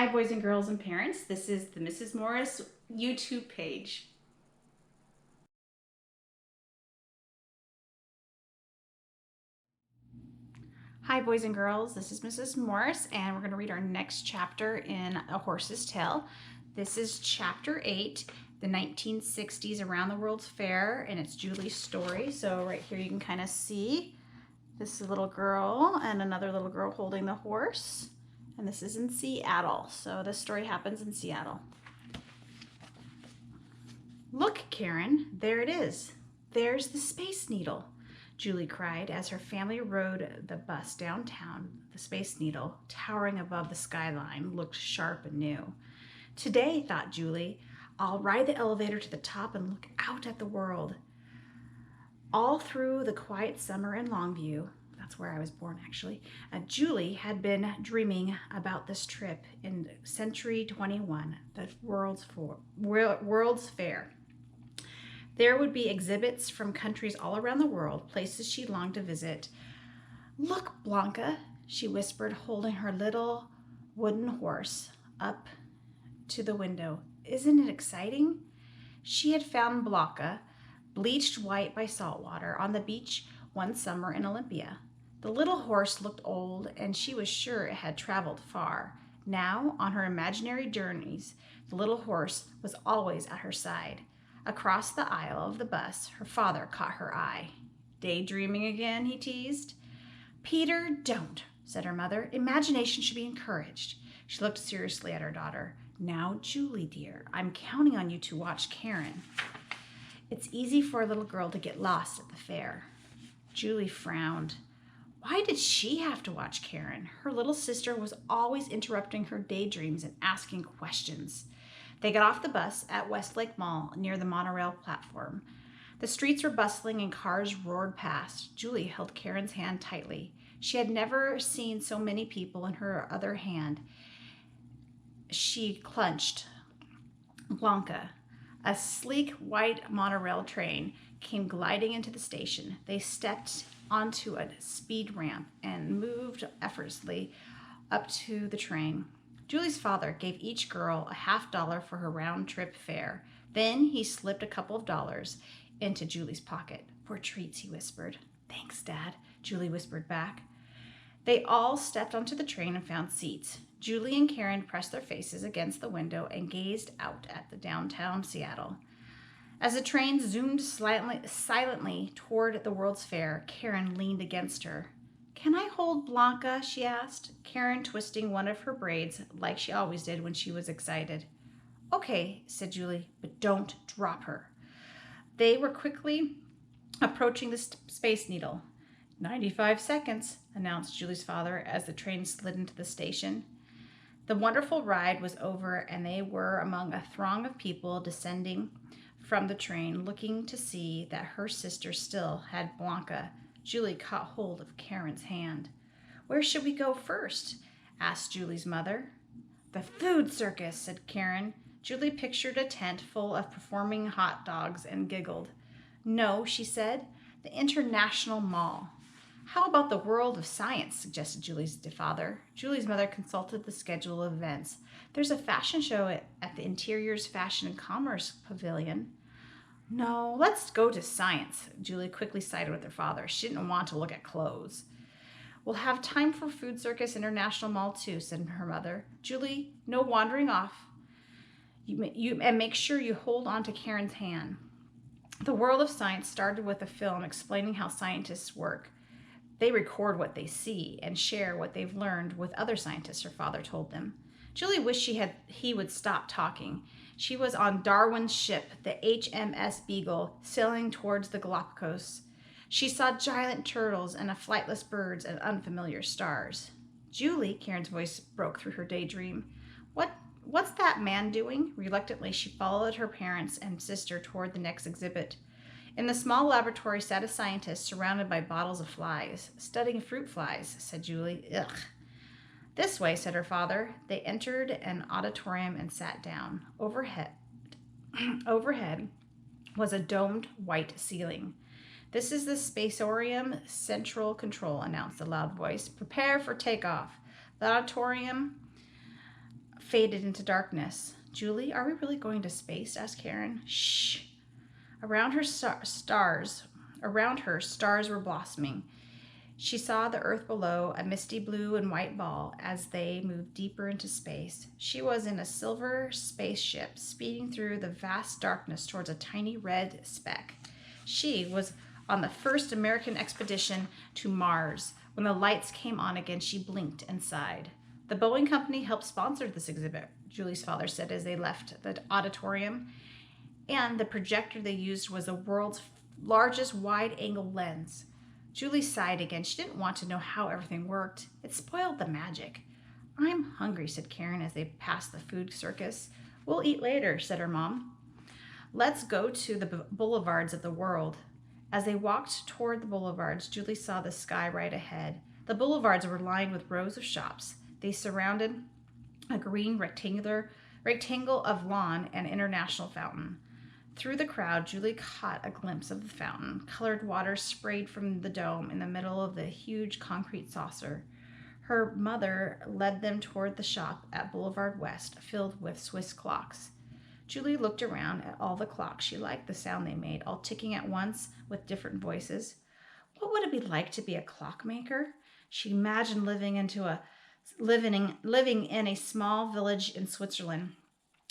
Hi, boys and girls and parents. This is the Mrs. Morris YouTube page. Hi, boys and girls. This is Mrs. Morris, and we're going to read our next chapter in A Horse's Tale. This is Chapter 8, the 1960s Around the World's Fair, and it's Julie's story. So right here you can kind of see this little girl and another little girl holding the horse. And this is in Seattle. So this story happens in Seattle. Look, Karen, there it is. There's the Space Needle, Julie cried as her family rode the bus downtown. The Space Needle, towering above the skyline, looked sharp and new. Today, thought Julie, I'll ride the elevator to the top and look out at the world. All through the quiet summer in Longview, that's where I was born actually, Julie had been dreaming about this trip in Century 21, the World's Fair. There would be exhibits from countries all around the world, places she longed to visit. Look, Blanca, she whispered, holding her little wooden horse up to the window. Isn't it exciting? She had found Blanca, bleached white by salt water, on the beach one summer in Olympia. The little horse looked old, and she was sure it had traveled far. Now, on her imaginary journeys, the little horse was always at her side. Across the aisle of the bus, her father caught her eye. Daydreaming again, he teased. Peter, don't, said her mother. Imagination should be encouraged. She looked seriously at her daughter. Now, Julie, dear, I'm counting on you to watch Karen. It's easy for a little girl to get lost at the fair. Julie frowned. Why did she have to watch Karen? Her little sister was always interrupting her daydreams and asking questions. They got off the bus at Westlake Mall near the monorail platform. The streets were bustling and cars roared past. Julie held Karen's hand tightly. She had never seen so many people in her other hand. She clenched. Blanca, a sleek white monorail train, came gliding into the station. They stepped onto a speed ramp and moved effortlessly up to the train. Julie's father gave each girl a $50 for her round-trip fare. Then he slipped a couple of dollars into Julie's pocket. For treats, he whispered. Thanks, Dad, Julie whispered back. They all stepped onto the train and found seats. Julie and Karen pressed their faces against the window and gazed out at the downtown Seattle. As the train zoomed silently toward the World's Fair, Karen leaned against her. Can I hold Blanca? She asked, Karen twisting one of her braids like she always did when she was excited. Okay, said Julie, but don't drop her. They were quickly approaching the Space Needle. 95 seconds, announced Julie's father as the train slid into the station. The wonderful ride was over, and they were among a throng of people descending from the train, looking to see that her sister still had Blanca. Julie caught hold of Karen's hand. Where should we go first? Asked Julie's mother. The food circus, said Karen. Julie pictured a tent full of performing hot dogs and giggled. No, she said, the International Mall. How about the World of Science, suggested Julie's father. Julie's mother consulted the schedule of events. There's a fashion show at the Interior's Fashion and Commerce Pavilion. No, let's go to science. Julie quickly sided with her father. She didn't want to look at clothes. We'll have time for Food Circus International Mall too, said her mother. Julie, no wandering off. And make sure you hold on to Karen's hand. The World of Science started with a film explaining how scientists work. They record what they see and share what they've learned with other scientists, her father told them. Julie wished he would stop talking. She was on Darwin's ship, the HMS Beagle, sailing towards the Galapagos. She saw giant turtles and flightless birds and unfamiliar stars. Julie, Karen's voice broke through her daydream. What's that man doing? Reluctantly, she followed her parents and sister toward the next exhibit. In the small laboratory sat a scientist surrounded by bottles of flies. Studying fruit flies, said Julie. Ugh. This way, said her father. They entered an auditorium and sat down. Overhead was a domed white ceiling. This is the Spacorium Central Control, announced a loud voice. Prepare for takeoff. The auditorium faded into darkness. Julie, are we really going to space? Asked Karen. Shh. Around her stars were blossoming. She saw the earth below, a misty blue and white ball, as they moved deeper into space. She was in a silver spaceship, speeding through the vast darkness towards a tiny red speck. She was on the first American expedition to Mars. When the lights came on again, she blinked and sighed. The Boeing Company helped sponsor this exhibit, Julie's father said as they left the auditorium. And the projector they used was the world's largest wide-angle lens. Julie sighed again. She didn't want to know how everything worked. It spoiled the magic. I'm hungry, said Karen as they passed the food circus. We'll eat later, said her mom. Let's go to the boulevards of the world. As they walked toward the boulevards, Julie saw the sky right ahead. The boulevards were lined with rows of shops. They surrounded a green rectangle of lawn and international fountain. Through the crowd, Julie caught a glimpse of the fountain. Colored water sprayed from the dome in the middle of the huge concrete saucer. Her mother led them toward the shop at Boulevard West, filled with Swiss clocks. Julie looked around at all the clocks. She liked the sound they made, all ticking at once with different voices. What would it be like to be a clockmaker? She imagined living in a small village in Switzerland.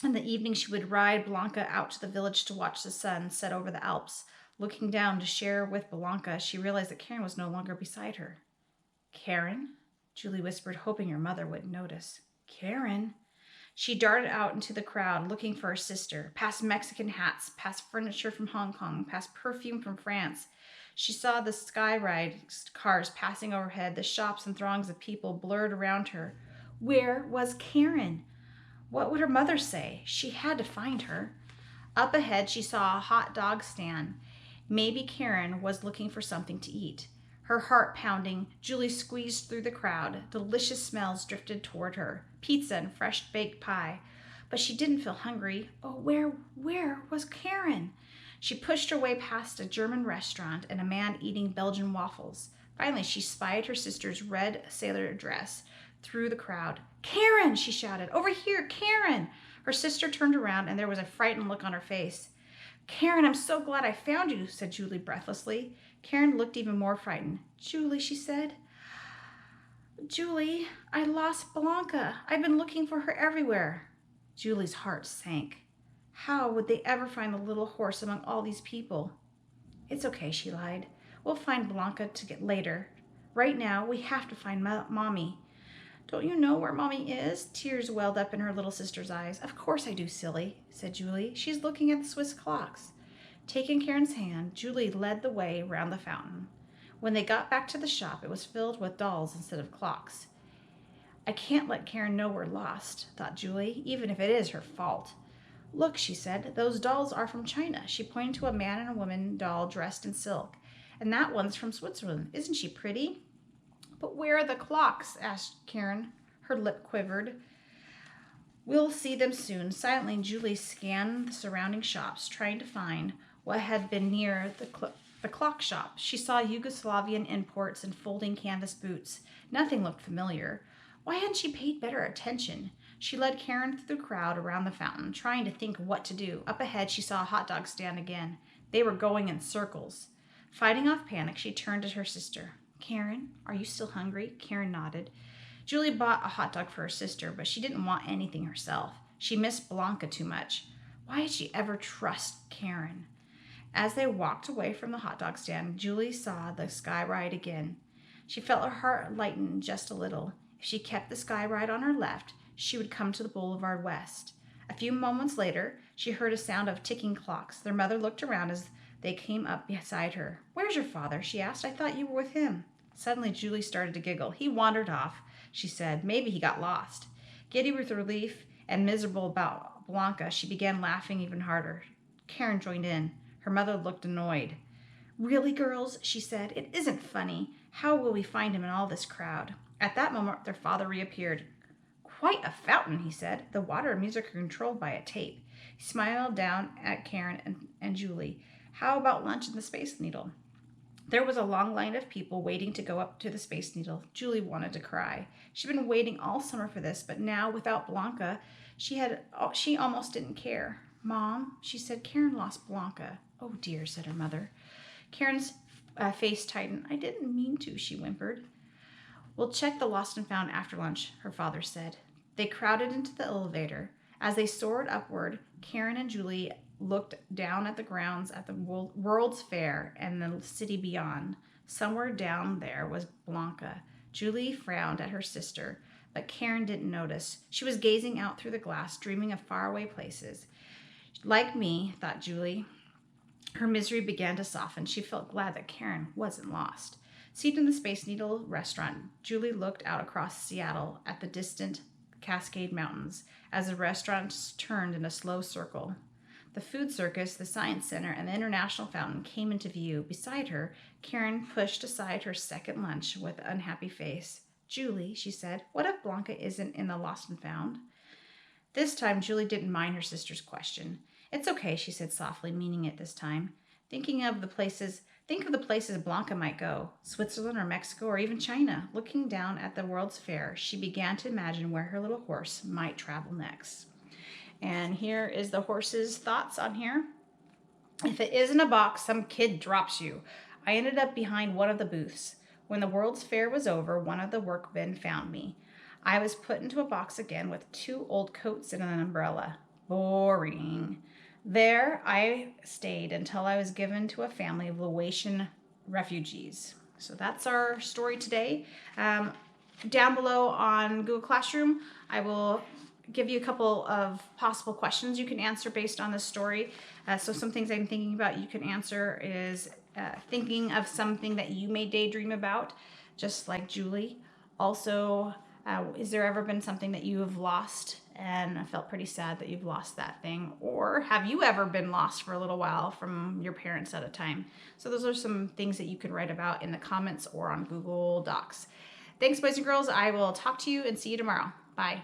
In the evening, she would ride Blanca out to the village to watch the sun set over the Alps. Looking down to share with Blanca, she realized that Karen was no longer beside her. Karen? Julie whispered, hoping her mother wouldn't notice. Karen? She darted out into the crowd, looking for her sister, past Mexican hats, past furniture from Hong Kong, past perfume from France. She saw the skyride cars passing overhead, the shops and throngs of people blurred around her. Where was Karen? What would her mother say? She had to find her. Up ahead, she saw a hot dog stand. Maybe Karen was looking for something to eat. Her heart pounding, Julie squeezed through the crowd. Delicious smells drifted toward her. Pizza and fresh baked pie. But she didn't feel hungry. Oh, where was Karen? She pushed her way past a German restaurant and a man eating Belgian waffles. Finally, she spied her sister's red sailor dress through the crowd. Karen, she shouted. Over here, Karen! Her sister turned around and there was a frightened look on her face. Karen, I'm so glad I found you, said Julie breathlessly. Karen looked even more frightened. Julie, she said. Julie, I lost Blanca. I've been looking for her everywhere. Julie's heart sank. How would they ever find the little horse among all these people? It's okay, she lied. We'll find Blanca to get later. Right now, we have to find Mommy. Don't you know where Mommy is? Tears welled up in her little sister's eyes. Of course I do, silly, said Julie. She's looking at the Swiss clocks. Taking Karen's hand, Julie led the way around the fountain. When they got back to the shop, it was filled with dolls instead of clocks. I can't let Karen know we're lost, thought Julie, even if it is her fault. Look, she said, those dolls are from China. She pointed to a man and a woman doll dressed in silk. And that one's from Switzerland. Isn't she pretty? But where are the clocks? Asked Karen. Her lip quivered. We'll see them soon. Silently, Julie scanned the surrounding shops, trying to find what had been near the clock shop. She saw Yugoslavian imports and folding canvas boots. Nothing looked familiar. Why hadn't she paid better attention? She led Karen through the crowd around the fountain, trying to think what to do. Up ahead, she saw a hot dog stand again. They were going in circles. Fighting off panic, she turned to her sister. Karen, are you still hungry? Karen nodded. Julie bought a hot dog for her sister, but she didn't want anything herself. She missed Blanca too much. Why had she ever trust Karen? As they walked away from the hot dog stand, Julie saw the sky ride again. She felt her heart lighten just a little. If she kept the sky ride on her left, she would come to the Boulevard West. A few moments later, she heard a sound of ticking clocks. Their mother looked around as they came up beside her. Where's your father? She asked. I thought you were with him. Suddenly, Julie started to giggle. He wandered off, she said. Maybe he got lost. Giddy with relief and miserable about Blanca, she began laughing even harder. Karen joined in. Her mother looked annoyed. Really, girls, she said. It isn't funny. How will we find him in all this crowd? At that moment, their father reappeared. Quite a fountain, he said. The water and music are controlled by a tape. He smiled down at Karen and Julie. How about lunch and the Space Needle? There was a long line of people waiting to go up to the Space Needle. Julie wanted to cry. She'd been waiting all summer for this, but now without Blanca, she almost didn't care. Mom, she said, Karen lost Blanca. Oh dear, said her mother. Karen's face tightened. I didn't mean to, she whimpered. We'll check the lost and found after lunch, her father said. They crowded into the elevator. As they soared upward, Karen and Julie looked down at the grounds at the World's Fair and the city beyond. Somewhere down there was Blanca. Julie frowned at her sister, but Karen didn't notice. She was gazing out through the glass, dreaming of faraway places. Like me, thought Julie. Her misery began to soften. She felt glad that Karen wasn't lost. Seated in the Space Needle restaurant, Julie looked out across Seattle at the distant Cascade Mountains as the restaurants turned in a slow circle. The food circus, the science center, and the international fountain came into view. Beside her, Karen pushed aside her second lunch with an unhappy face. Julie, she said, what if Blanca isn't in the lost and found? This time, Julie didn't mind her sister's question. It's okay, she said softly, meaning it this time. Think of the places Blanca might go, Switzerland or Mexico or even China. Looking down at the World's Fair, she began to imagine where her little horse might travel next. And here is the horse's thoughts on here. If it isn't a box, some kid drops you. I ended up behind one of the booths. When the World's Fair was over, one of the workmen found me. I was put into a box again with 2 old coats and an umbrella. Boring. There I stayed until I was given to a family of Laotian refugees. So that's our story today. Down below on Google Classroom, I will give you a couple of possible questions you can answer based on this story. So some things I'm thinking about you can answer is thinking of something that you may daydream about, just like Julie. Also, is there ever been something that you have lost and felt pretty sad that you've lost that thing? Or have you ever been lost for a little while from your parents at a time? So those are some things that you can write about in the comments or on Google Docs. Thanks, boys and girls. I will talk to you and see you tomorrow. Bye.